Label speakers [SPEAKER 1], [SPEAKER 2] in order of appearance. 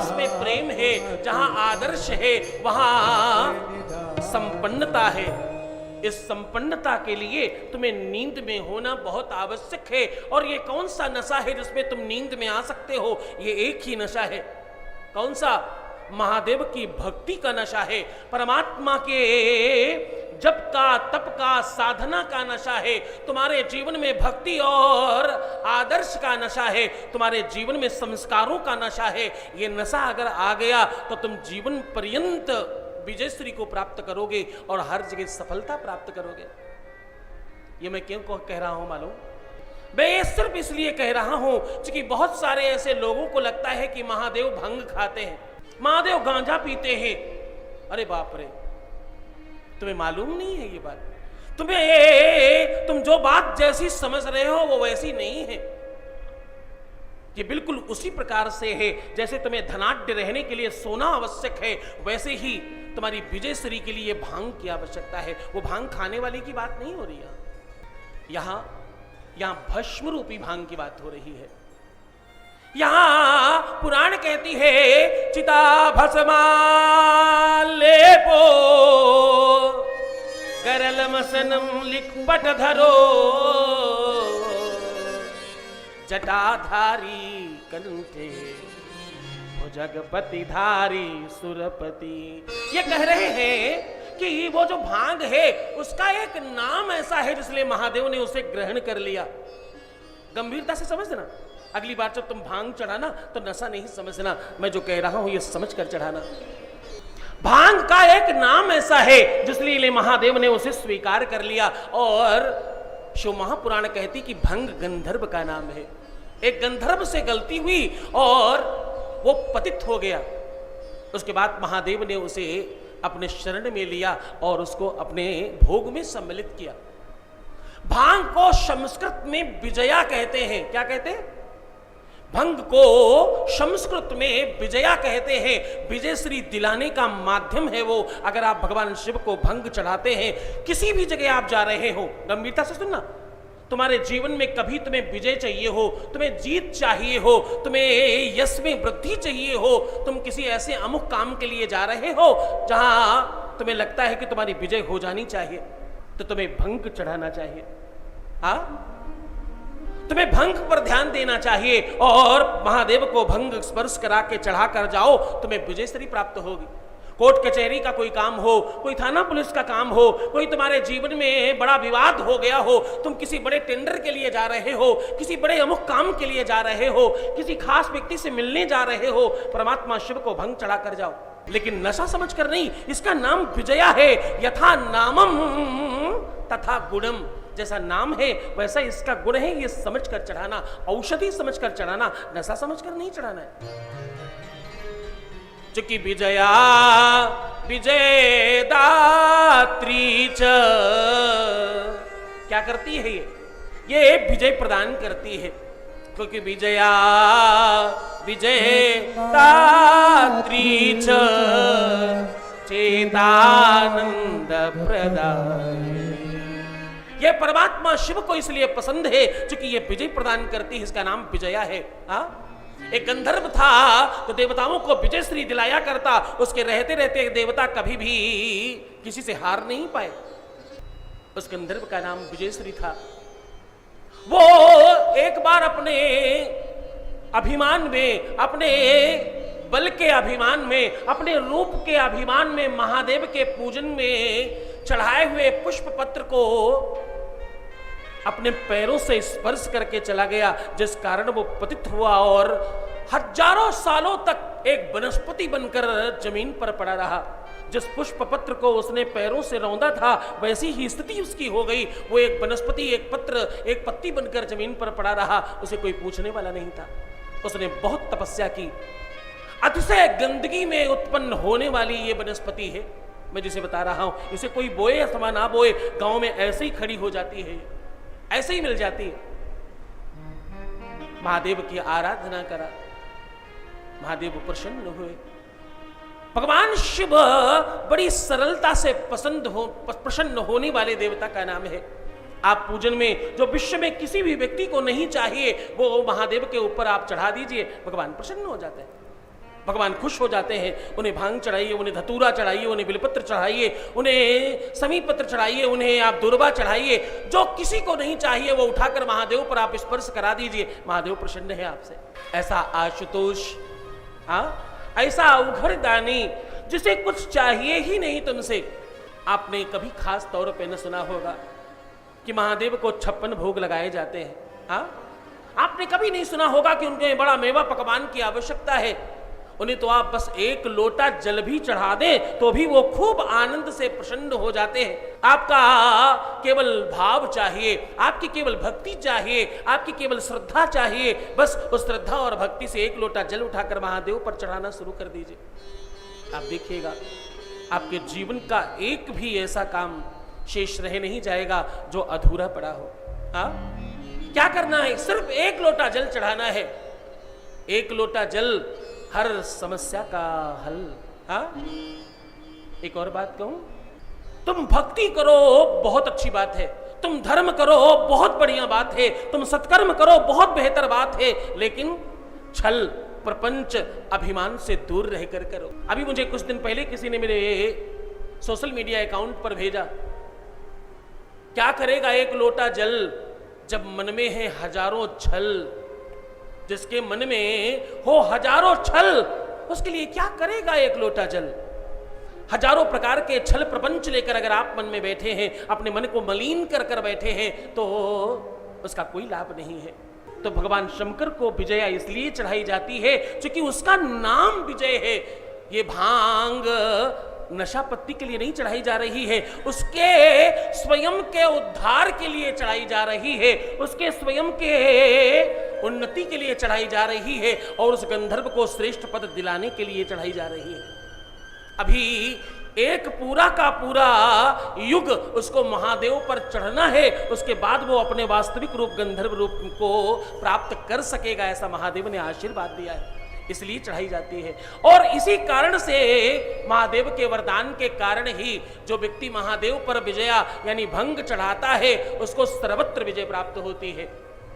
[SPEAKER 1] उसमें प्रेम है, जहां आदर्श है वहां संपन्नता है। इस संपन्नता के लिए तुम्हें नींद में होना बहुत आवश्यक है। और ये कौन सा नशा है जिसमें तुम नींद में आ सकते हो? ये एक ही नशा है। कौन सा? महादेव की भक्ति का नशा है, परमात्मा के जप का, तप का, साधना का नशा है। तुम्हारे जीवन में भक्ति और आदर्श का नशा है, तुम्हारे जीवन में संस्कारों का नशा है। ये नशा अगर आ गया तो तुम जीवन पर्यंत विजयश्री को प्राप्त करोगे और हर जगह सफलता प्राप्त करोगे। ये मैं क्यों कह रहा हूं मालूम? मैं ये सिर्फ इसलिए कह रहा हूं क्योंकि बहुत सारे ऐसे लोगों को लगता है कि महादेव भंग खाते हैं, महादेव गांजा पीते हैं। अरे बाप रे, तुम्हें मालूम नहीं है ये बात? तुम जो बात जैसी समझ रहे हो वो वैसी नहीं है। ये बिल्कुल उसी प्रकार से है जैसे तुम्हें धनाढ्य रहने के लिए सोना आवश्यक है, वैसे ही तुम्हारी विजयश्री के लिए भांग की आवश्यकता है। वो भांग खाने वाले की बात नहीं हो रही है यहां भस्म रूपी भांग की बात हो रही है। यहां पुराण कहती है चिता भस्मा लेपो गरल मसनम लिखपट धरो जटाधारी कंठे जगपति धारी सुरपति। ये कह रहे हैं कि वो जो भांग है उसका एक नाम ऐसा है जिसलिए महादेव ने उसे ग्रहण कर लिया। गंभीरता से समझना, अगली बार जब तुम भांग चढ़ाना तो नशा नहीं समझना, मैं जो कह रहा हूं ये समझ कर चढ़ाना। भांग का एक नाम ऐसा है जिसलिए महादेव ने उसे स्वीकार कर लिया। और शिव महापुराण कहती कि भंग गंधर्व का नाम है। एक गंधर्व से गलती हुई और वो पतित हो गया। उसके बाद महादेव ने उसे अपने शरण में लिया और उसको अपने भोग में सम्मिलित किया। भांग को संस्कृत में विजया कहते हैं। क्या कहते हैं? भंग को संस्कृत में विजया कहते हैं। विजयश्री दिलाने का माध्यम है वो। अगर आप भगवान शिव को भंग चढ़ाते हैं, किसी भी जगह आप जा रहे हो, गंभीरता से सुनना, तुम्हारे जीवन में कभी तुम्हें विजय चाहिए हो, तुम्हें जीत चाहिए हो, तुम्हें यश में वृद्धि चाहिए हो, तुम किसी ऐसे अमुक काम के लिए जा रहे हो जहां तुम्हें लगता है कि तुम्हारी विजय हो जानी चाहिए, तो तुम्हें भंग चढ़ाना चाहिए। तुम्हें भंग पर ध्यान देना चाहिए और महादेव को भंग स्पर्श करा के चढ़ा कर जाओ, तुम्हें विजयश्री प्राप्त होगी। कोर्ट कचहरी का कोई काम हो, कोई थाना पुलिस का काम हो, कोई तुम्हारे जीवन में बड़ा विवाद हो गया हो, तुम किसी बड़े टेंडर के लिए जा रहे हो, किसी बड़े अमुक काम के लिए जा रहे हो, किसी खास व्यक्ति से मिलने जा रहे हो, परमात्मा शिव को भंग चढ़ा कर जाओ। लेकिन नशा समझ कर नहीं, इसका नाम विजया है। यथा नामम तथा गुणम, जैसा नाम है वैसा इसका गुण है। ये समझ कर चढ़ाना, औषधि समझ कर चढ़ाना, नशा समझ कर नहीं चढ़ाना है। चूंकि विजया विजय दात्री च, क्या करती है? ये विजय प्रदान करती है। क्योंकि विजया विजय दात्री च चेतानंद प्रदाय। ये परमात्मा शिव को इसलिए पसंद है क्योंकि ये विजय प्रदान करती है। इसका नाम विजया है। एक गंधर्व था तो देवताओं को विजयश्री दिलाया करता। उसके रहते रहते देवता कभी भी किसी से हार नहीं पाए। उस गंधर्व का नाम विजयश्री था। वो एक बार अपने अभिमान में, अपने बल के अभिमान में, अपने रूप के अभिमान में महादेव के पूजन में चढ़ाए हुए पुष्प पत्र को अपने पैरों से स्पर्श करके चला गया, जिस कारण वो पतित हुआ और हजारों सालों तक एक वनस्पति बनकर जमीन पर पड़ा रहा। जिस पुष्प पत्र को उसने पैरों से रौंदा था वैसी ही स्थिति उसकी हो गई। वो एक वनस्पति, एक पत्र, एक पत्ती बनकर जमीन पर पड़ा रहा। उसे कोई पूछने वाला नहीं था। उसने बहुत तपस्या की। अतिशय गंदगी में उत्पन्न होने वाली ये वनस्पति है, मैं जिसे बता रहा हूं, इसे कोई बोए अथवा ना बोए, गांव में ऐसे ही खड़ी हो जाती है, ऐसे ही मिल जाती है। महादेव की आराधना करा, महादेव प्रसन्न हुए। भगवान शिव बड़ी सरलता से प्रसन्न होने वाले देवता का नाम है। आप पूजन में जो विश्व में किसी भी व्यक्ति को नहीं चाहिए वो महादेव के ऊपर आप चढ़ा दीजिए, भगवान प्रसन्न हो जाते हैं। भगवान खुश हो जाते हैं। उन्हें भांग चढ़ाइए, उन्हें धतूरा चढ़ाइए, उन्हें बिलपत्र चढ़ाइए, उन्हें समीपत्र चढ़ाइए, उन्हें आप दुर्वा चढ़ाइए। जो किसी को नहीं चाहिए वो उठाकर महादेव पर आप स्पर्श करा दीजिए, महादेव प्रसन्न है आपसे। ऐसा आशुतोष, ऐसा उघड़ दानी जिसे कुछ चाहिए ही नहीं तुमसे। आपने कभी खास तौर पे न सुना होगा कि महादेव को 56 भोग लगाए जाते हैं। आपने कभी नहीं सुना होगा कि उनके बड़ा मेवा पकवान की आवश्यकता है। उन्हें तो आप बस एक लोटा जल भी चढ़ा दें तो भी वो खूब आनंद से प्रसन्न हो जाते हैं। आपका केवल भाव चाहिए, आपकी केवल भक्ति चाहिए, आपकी केवल श्रद्धा चाहिए। बस उस श्रद्धा और भक्ति से एक लोटा जल उठाकर महादेव पर चढ़ाना शुरू कर दीजिए। आप देखिएगा आपके जीवन का एक भी ऐसा काम शेष रह नहीं जाएगा जो अधूरा पड़ा हो। क्या करना है? सिर्फ एक लोटा जल चढ़ाना है। एक लोटा जल हर समस्या का हल। एक और बात कहूं, तुम भक्ति करो बहुत अच्छी बात है, तुम धर्म करो बहुत बढ़िया बात है, तुम सत्कर्म करो बहुत बेहतर बात है, लेकिन छल प्रपंच अभिमान से दूर रहकर करो। अभी मुझे कुछ दिन पहले किसी ने मेरे सोशल मीडिया अकाउंट पर भेजा, क्या करेगा एक लोटा जल जब मन में है हजारों छल। जिसके मन में हो हजारों छल, उसके लिए क्या करेगा एक लोटा जल। हजारों प्रकार के छल प्रपंच लेकर अगर आप मन में बैठे हैं, अपने मन को मलिन कर कर बैठे हैं, तो उसका कोई लाभ नहीं है। तो भगवान शंकर को विजया इसलिए चढ़ाई जाती है क्योंकि उसका नाम विजय है। ये भांग नशा पत्ती के लिए नहीं चढ़ाई जा रही है, उसके स्वयं के उद्धार के लिए चढ़ाई जा रही है, उसके स्वयं के उन्नति के लिए चढ़ाई जा रही है, और उस गंधर्व को श्रेष्ठ पद दिलाने के लिए चढ़ाई जा रही है। अभी एक पूरा का पूरा युग उसको महादेव पर चढ़ना है, उसके बाद वो अपने वास्तविक रूप गंधर्व रूप को प्राप्त कर सकेगा, ऐसा महादेव ने आशीर्वाद दिया है, इसलिए चढ़ाई जाती है। और इसी कारण से महादेव के वरदान के कारण ही जो व्यक्ति महादेव पर विजया यानी भंग चढ़ाता है उसको सर्वत्र विजय प्राप्त होती है।